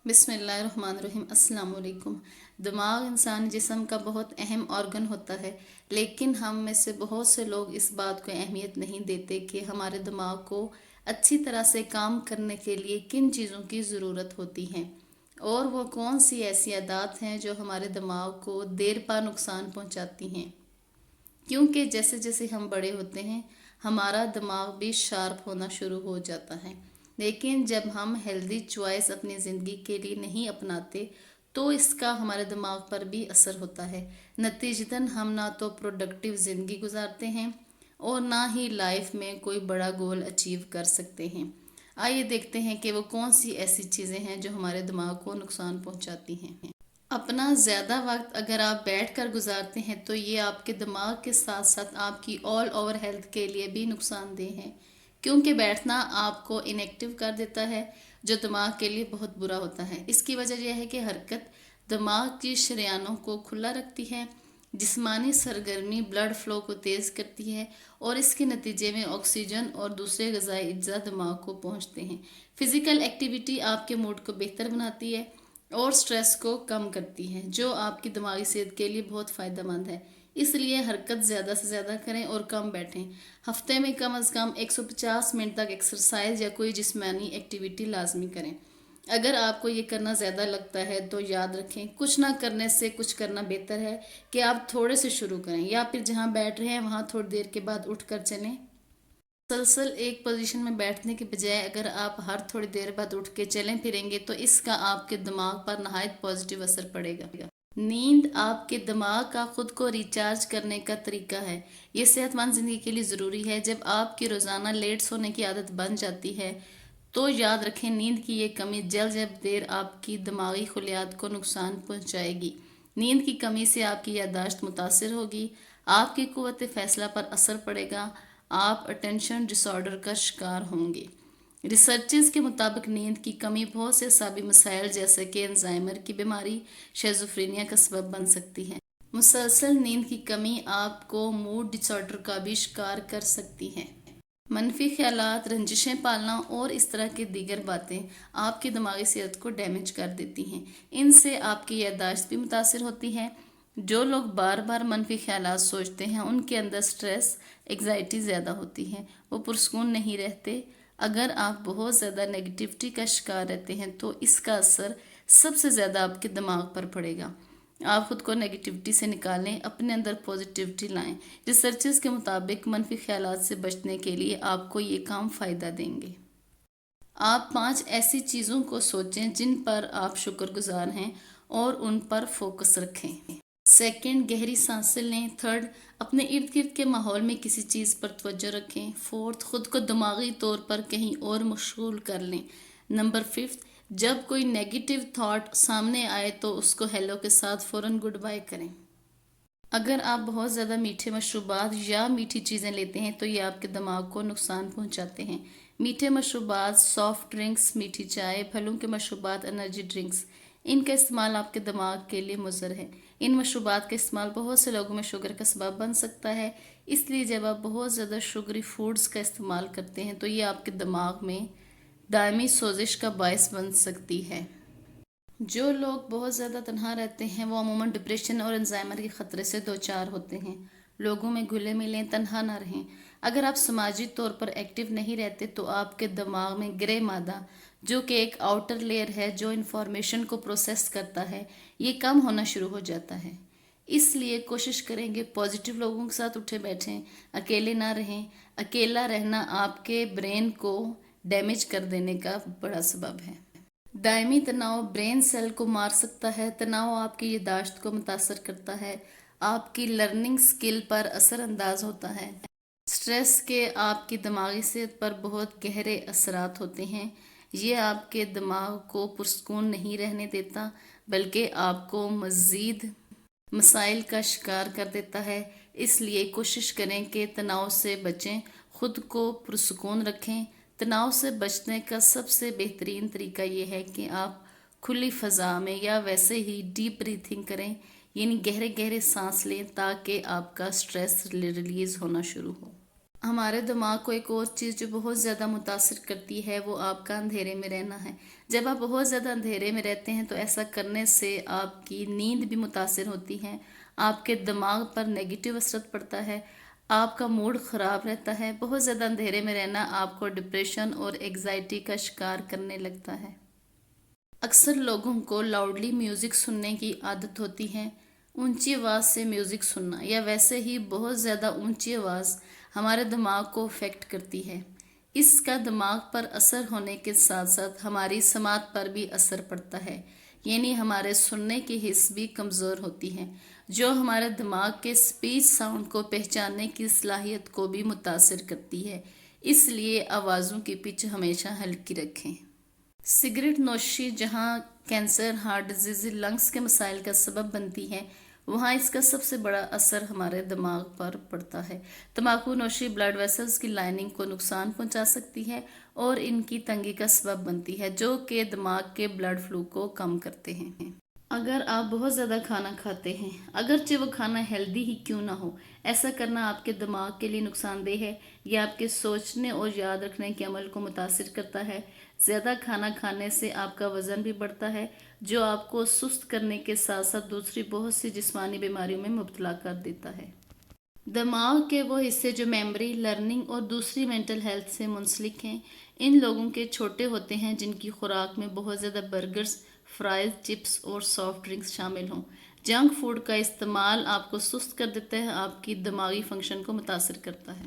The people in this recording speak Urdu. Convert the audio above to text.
بسم اللہ الرحمن الرحیم۔ السلام علیکم۔ دماغ انسانی جسم کا بہت اہم آرگن ہوتا ہے، لیکن ہم میں سے بہت سے لوگ اس بات کو اہمیت نہیں دیتے کہ ہمارے دماغ کو اچھی طرح سے کام کرنے کے لیے کن چیزوں کی ضرورت ہوتی ہے، اور وہ کون سی ایسی عادات ہیں جو ہمارے دماغ کو دیر پا نقصان پہنچاتی ہیں۔ کیونکہ جیسے جیسے ہم بڑے ہوتے ہیں ہمارا دماغ بھی شارپ ہونا شروع ہو جاتا ہے، لیکن جب ہم ہیلدی چوائس اپنی زندگی کے لیے نہیں اپناتے تو اس کا ہمارے دماغ پر بھی اثر ہوتا ہے۔ نتیجتاً ہم نہ تو پروڈکٹیو زندگی گزارتے ہیں اور نہ ہی لائف میں کوئی بڑا گول اچیو کر سکتے ہیں۔ آئیے دیکھتے ہیں کہ وہ کون سی ایسی چیزیں ہیں جو ہمارے دماغ کو نقصان پہنچاتی ہیں۔ اپنا زیادہ وقت اگر آپ بیٹھ کر گزارتے ہیں تو یہ آپ کے دماغ کے ساتھ ساتھ آپ کی آل اوور ہیلتھ کے لیے بھی نقصان دہ ہے، کیونکہ بیٹھنا آپ کو انیکٹیو کر دیتا ہے جو دماغ کے لیے بہت برا ہوتا ہے۔ اس کی وجہ یہ ہے کہ حرکت دماغ کی شریانوں کو کھلا رکھتی ہے، جسمانی سرگرمی بلڈ فلو کو تیز کرتی ہے اور اس کے نتیجے میں آکسیجن اور دوسرے غذائی اجزاء دماغ کو پہنچتے ہیں۔ فزیکل ایکٹیویٹی آپ کے موڈ کو بہتر بناتی ہے اور سٹریس کو کم کرتی ہے، جو آپ کی دماغی صحت کے لیے بہت فائدہ مند ہے۔ اس لیے حرکت زیادہ سے زیادہ کریں اور کم بیٹھیں۔ ہفتے میں کم از کم 150 منٹ تک ایکسرسائز یا کوئی جسمانی ایکٹیویٹی لازمی کریں۔ اگر آپ کو یہ کرنا زیادہ لگتا ہے تو یاد رکھیں، کچھ نہ کرنے سے کچھ کرنا بہتر ہے کہ آپ تھوڑے سے شروع کریں، یا پھر جہاں بیٹھ رہے ہیں وہاں تھوڑی دیر کے بعد اٹھ کر چلیں۔ مسلسل ایک پوزیشن میں بیٹھنے کے بجائے اگر آپ ہر تھوڑی دیر بعد اٹھ کے چلیں پھریں گے تو اس کا آپ کے دماغ پر نہایت پازیٹیو اثر پڑے گا۔ نیند آپ کے دماغ کا خود کو ریچارج کرنے کا طریقہ ہے۔ یہ صحت مند زندگی کے لیے ضروری ہے۔ جب آپ کی روزانہ لیٹ سونے کی عادت بن جاتی ہے تو یاد رکھیں نیند کی یہ کمی جب دیر آپ کی دماغی خلیات کو نقصان پہنچائے گی۔ نیند کی کمی سے آپ کی یادداشت متاثر ہوگی، آپ کی قوت فیصلہ پر اثر پڑے گا، آپ اٹینشن ڈس آرڈر کا شکار ہوں گے۔ ریسرچز کے مطابق نیند کی کمی بہت سے اعصابی مسائل جیسے کہ الزائمر کی بیماری، شیزوفرینیا کا سبب بن سکتی ہے۔ مسلسل نیند کی کمی آپ کو موڈ ڈس آرڈر کا بھی شکار کر سکتی ہے۔ منفی خیالات، رنجشیں پالنا اور اس طرح کی دیگر باتیں آپ کی دماغی صحت کو ڈیمیج کر دیتی ہیں۔ ان سے آپ کی یادداشت بھی متاثر ہوتی ہے۔ جو لوگ بار بار منفی خیالات سوچتے ہیں ان کے اندر سٹریس، انگزائٹی زیادہ ہوتی ہے، وہ پرسکون نہیں رہتے۔ اگر آپ بہت زیادہ نیگیٹیوٹی کا شکار رہتے ہیں تو اس کا اثر سب سے زیادہ آپ کے دماغ پر پڑے گا۔ آپ خود کو نیگیٹیوٹی سے نکالیں، اپنے اندر پازیٹیوٹی لائیں۔ ریسرچز کے مطابق منفی خیالات سے بچنے کے لیے آپ کو یہ کام فائدہ دیں گے۔ آپ 5 ایسی چیزوں کو سوچیں جن پر آپ شکر گزار ہیں اور ان پر فوکس رکھیں۔ سیکنڈ، گہری سانسیں لیں۔ تھرڈ، اپنے ارد گرد کے ماحول میں کسی چیز پر توجہ رکھیں۔ فورتھ، خود کو دماغی طور پر کہیں اور مشغول کر لیں۔ نمبر 5، جب کوئی نیگیٹو تھاٹ سامنے آئے تو اس کو ہیلو کے ساتھ فوراً گڈ بائی کریں۔ اگر آپ بہت زیادہ میٹھے مشروبات یا میٹھی چیزیں لیتے ہیں تو یہ آپ کے دماغ کو نقصان پہنچاتے ہیں۔ میٹھے مشروبات، سافٹ ڈرنکس، میٹھی چائے، پھلوں کے مشروبات، انرجی ڈرنکس، ان کا استعمال آپ کے دماغ کے لیے مضر ہے۔ ان مشروبات کا استعمال بہت سے لوگوں میں شوگر کا سبب بن سکتا ہے، اس لیے جب آپ بہت زیادہ شوگری فوڈز کا استعمال کرتے ہیں تو یہ آپ کے دماغ میں دائمی سوزش کا باعث بن سکتی ہے۔ جو لوگ بہت زیادہ تنہا رہتے ہیں وہ عموماً ڈپریشن اور الزائمر کے خطرے سے دوچار ہوتے ہیں۔ لوگوں میں گھلے ملیں، تنہا نہ رہیں۔ اگر آپ سماجی طور پر ایکٹیو نہیں رہتے تو آپ کے دماغ میں گرے مادہ، جو کہ ایک آؤٹر لیئر ہے جو انفارمیشن کو پروسیس کرتا ہے، یہ کم ہونا شروع ہو جاتا ہے۔ اس لیے کوشش کریں کہ پازیٹیو لوگوں کے ساتھ اٹھے بیٹھیں، اکیلے نہ رہیں۔ اکیلا رہنا آپ کے برین کو ڈیمیج کر دینے کا بڑا سبب ہے۔ دائمی تناؤ برین سیل کو مار سکتا ہے۔ تناؤ آپ کی یادداشت کو متاثر کرتا ہے، آپ کی لرننگ سکل پر اثر انداز ہوتا ہے۔ سٹریس کے آپ کی دماغی صحت پر بہت گہرے اثرات ہوتے ہیں۔ یہ آپ کے دماغ کو پرسکون نہیں رہنے دیتا بلکہ آپ کو مزید مسائل کا شکار کر دیتا ہے۔ اس لیے کوشش کریں کہ تناؤ سے بچیں، خود کو پرسکون رکھیں۔ تناؤ سے بچنے کا سب سے بہترین طریقہ یہ ہے کہ آپ کھلی فضا میں یا ویسے ہی ڈیپ بریتھنگ کریں، یعنی گہرے گہرے سانس لیں تاکہ آپ کا سٹریس ریلیز ہونا شروع ہو۔ ہمارے دماغ کو ایک اور چیز جو بہت زیادہ متاثر کرتی ہے وہ آپ کا اندھیرے میں رہنا ہے۔ جب آپ بہت زیادہ اندھیرے میں رہتے ہیں تو ایسا کرنے سے آپ کی نیند بھی متاثر ہوتی ہے، آپ کے دماغ پر نیگیٹو اثرت پڑتا ہے، آپ کا موڈ خراب رہتا ہے۔ بہت زیادہ اندھیرے میں رہنا آپ کو ڈپریشن اور ایگزائٹی کا شکار کرنے لگتا ہے۔ اکثر لوگوں کو لاؤڈلی میوزک سننے کی عادت ہوتی ہے۔ اونچی آواز سے میوزک سننا یا ویسے ہی بہت زیادہ اونچی آواز ہمارے دماغ کو افیکٹ کرتی ہے۔ اس کا دماغ پر اثر ہونے کے ساتھ ساتھ ہماری سماعت پر بھی اثر پڑتا ہے، یعنی ہمارے سننے کی حس بھی کمزور ہوتی ہے، جو ہمارے دماغ کے سپیچ ساؤنڈ کو پہچاننے کی صلاحیت کو بھی متاثر کرتی ہے۔ اس لیے آوازوں کی پچ ہمیشہ ہلکی رکھیں۔ سگریٹ نوشی جہاں کینسر، ہارٹ ڈیزیز، لنگز کے مسائل کا سبب بنتی ہے، وہاں اس کا سب سے بڑا اثر ہمارے دماغ پر پڑتا ہے۔ تمباکو نوشی بلڈ ویسلز کی لائننگ کو نقصان پہنچا سکتی ہے اور ان کی تنگی کا سبب بنتی ہے، جو کہ دماغ کے بلڈ فلو کو کم کرتے ہیں۔ اگر آپ بہت زیادہ کھانا کھاتے ہیں، اگرچہ وہ کھانا ہیلدی ہی کیوں نہ ہو، ایسا کرنا آپ کے دماغ کے لیے نقصان دہ ہے۔ یہ آپ کے سوچنے اور یاد رکھنے کے عمل کو متاثر کرتا ہے۔ زیادہ کھانا کھانے سے آپ کا وزن بھی بڑھتا ہے، جو آپ کو سست کرنے کے ساتھ ساتھ دوسری بہت سی جسمانی بیماریوں میں مبتلا کر دیتا ہے۔ دماغ کے وہ حصے جو میموری، لرننگ اور دوسری مینٹل ہیلتھ سے منسلک ہیں، ان لوگوں کے چھوٹے ہوتے ہیں جن کی خوراک میں بہت زیادہ برگرز، فرائز، چپس اور سافٹ ڈرنکس شامل ہوں۔ جنک فوڈ کا استعمال آپ کو سست کر دیتا ہے، آپ کی دماغی فنکشن کو متاثر کرتا ہے۔